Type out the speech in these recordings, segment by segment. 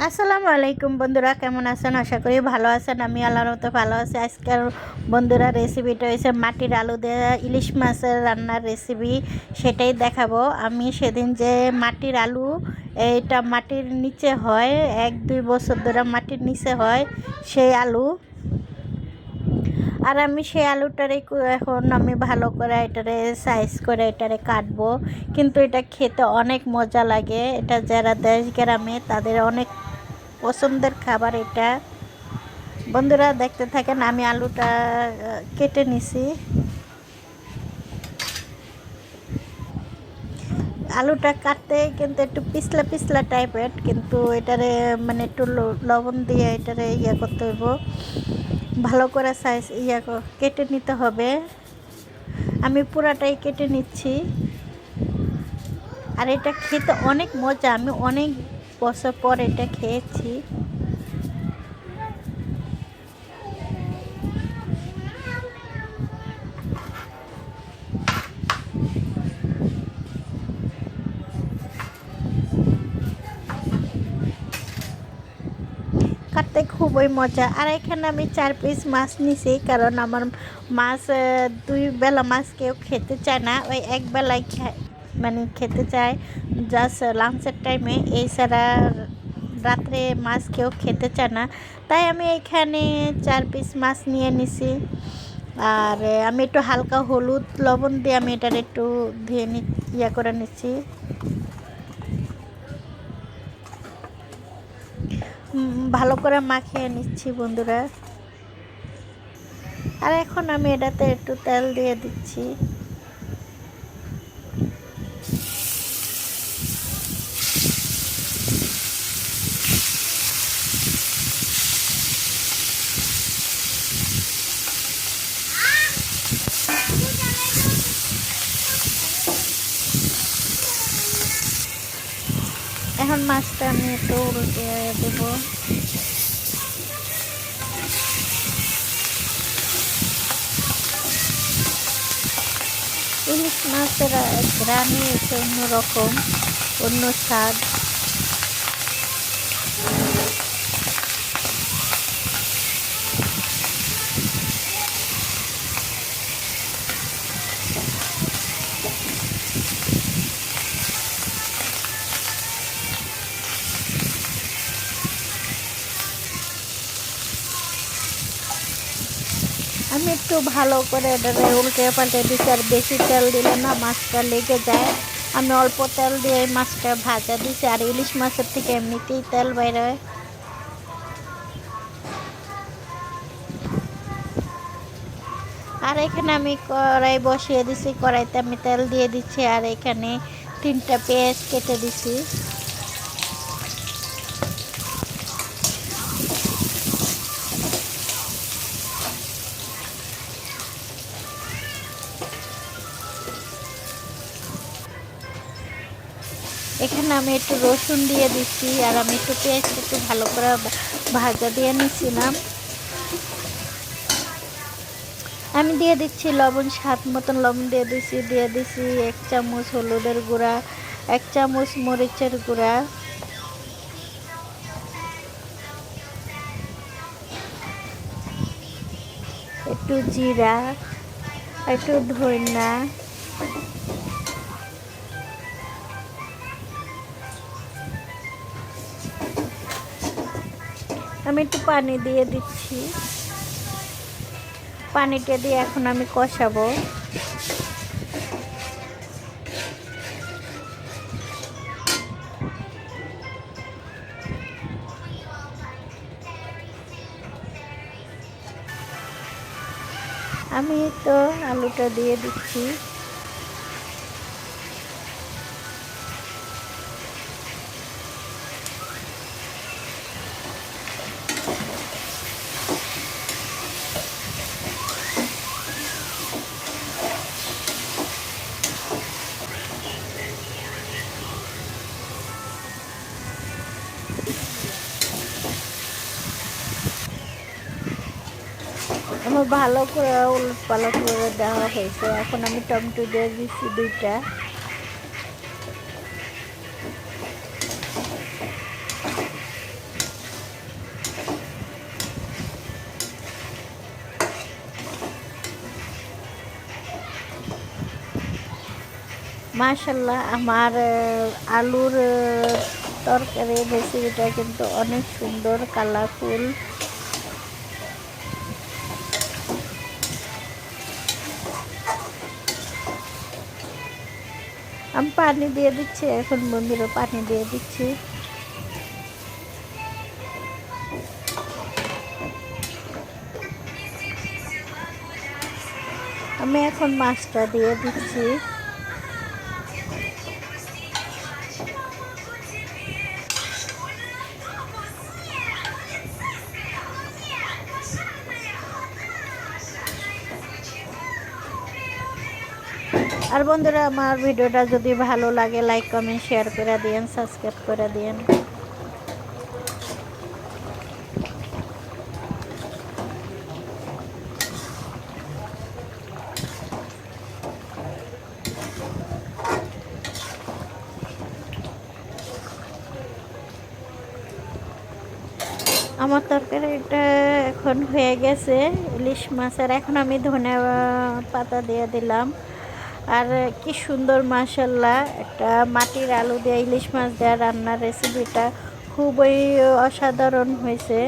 আসসালামু আলাইকুম বন্ধুরা, কেমন আছেন? আশা করি ভালো আছেন। আমি আল্লাহর মতো ভালো আছি। আজকের বন্ধুরা রেসিপিটা হয়েছে মাটির আলু দিয়ে ইলিশ মাছের রান্নার রেসিপি, সেটাই দেখাবো। আমি সেদিন যে মাটির আলু, এটা মাটির নিচে হয়, 1-2 বছর ধরে মাটির নিচে হয় সেই আলু। আর আমি সেই আলুটারে এখন আমি ভালো করে এটারে সাইজ করে এটারে কাটবো। কিন্তু এটা খেতে অনেক মজা লাগে। এটা যারা দেশ গ্রামে তাদের অনেক পছন্দের খাবার এটা। বন্ধুরা দেখতে থাকেন। আমি আলুটা কেটে নিছি। আলুটা কাটতে কিন্তু একটু পিছলা পিছলা টাইপের, কিন্তু এটারে মানে একটু লবণ দিয়ে এটারে করতে হইব, ভালো করে সাইজ কেটে নিতে হবে। আমি পুরাটাই কেটে নিচ্ছি। আর এটা খেতে অনেক মজা, আমি অনেক বছর পর এটা খেয়েছি। কাটতে খুবই মজা। আর এখানে আমি 4 পিস মাছ নিছি, কারণ আমার মাছ 2 বেলা মাছ কেউ খেতে চায় না, ওই একবেলায় মানে খেতে চায় জাস্ট লাঞ্চের টাইমে। এছাড়া রাত্রে মাছ কেউ খেতে চায় না, তাই আমি এখানে 4 পিস মাছ নিয়ে নিছি। আর আমি একটু হালকা হলুদ লবণ দিয়ে আমি এটার একটু ধুয়ে করে নিচ্ছি। ভালো করে মাখিয়ে নিচ্ছি বন্ধুরা। আর এখন আমি এটাতে একটু তেল দিয়ে দিচ্ছি। এখন মাছটা আমি একটু উল্টে দেবো। ইলিশ মাছের গ্রামে এসে অন্যরকম, অন্য স্বাদ। আমি একটু ভালো করে এটারে উল্টে পাল্টে দিচ্ছি। আর বেশি তেল দিলে না মাছটা লেগে যায়। আমি অল্প তেল দিয়ে মাছটা ভাজা দিচ্ছি। আর ইলিশ মাছের থেকে এমনিতেই তেল বাইরে হয়। আর এখানে আমি কড়াই বসিয়ে দিছি, কড়াইতে আমি তেল দিয়ে দিচ্ছি। আর এখানে 3টা পেঁয়াজ কেটে দিছি। এখানে আমি একটু রসুন দিয়ে দিচ্ছি। আর আমি একটু পেঁয়াজটা একটু ভালো করে ভাজা দিয়ে নিচ্ছিলাম। আমি দিয়ে দিচ্ছি লবণ, স্বাদ মতন লবণ দিয়ে দিচ্ছি 1 চামচ হলুদের গুঁড়া, 1 চামচ মরিচের গুঁড়া, একটু জিরা, একটু ধনিয়া। আমি একটু পানি দিয়ে দিচ্ছি। পানিটা দিয়ে এখন আমি কষাবো। আমি তো আলুটা দিয়ে দিচ্ছি। আমার ভালো করে উলট পালট করে দেওয়া হয়েছে। এখন আমি টমেটো দিয়ে দিচ্ছি 2টা। মাশাল্লাহ আমার আলুর তরকারি রেসিপিটা কিন্তু অনেক সুন্দর কালারফুল। আমি পানি দিয়ে দিচ্ছি এখন বন্ধুরা, পানি দিয়ে দিচ্ছি। আমি এখন মাছটা দিয়ে দিচ্ছি। আর বন্ধুরা আমার ভিডিওটা যদি ভালো লাগে লাইক কমেন্ট শেয়ার করে দিয়েন, সাবস্ক্রাইব করে দিয়েন। আমার তরকারিটা এখন হয়ে গেছে ইলিশ মাছের। এখন আমি ধনিয়া পাতা দিয়ে দিলাম। আর কি সুন্দর মাশাল্লাহ একটা মাটির আলু দিয়ে ইলিশ মাছ দেওয়া রান্নার রেসিপিটা খুবই অসাধারণ হয়েছে।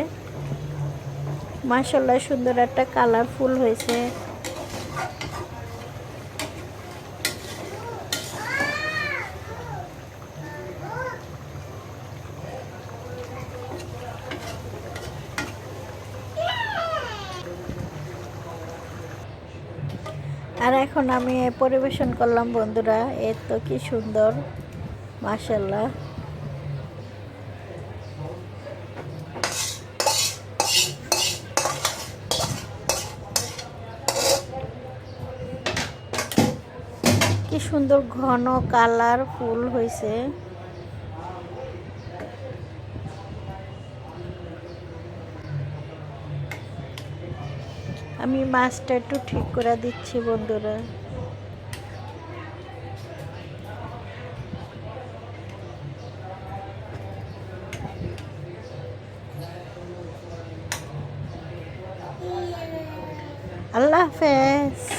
মাশাল্লাহ সুন্দর একটা কালারফুল হয়েছে। আর এখন আমি পরিবেশন করলাম বন্ধুরা, এ তো কি সুন্দর মাশাল্লাহ। কি সুন্দর ঘন কালারফুল হয়েছে। আমি মাছটা একটু ঠিক করে দিচ্ছি বন্ধুরা। আল্লাহ হাফেজ।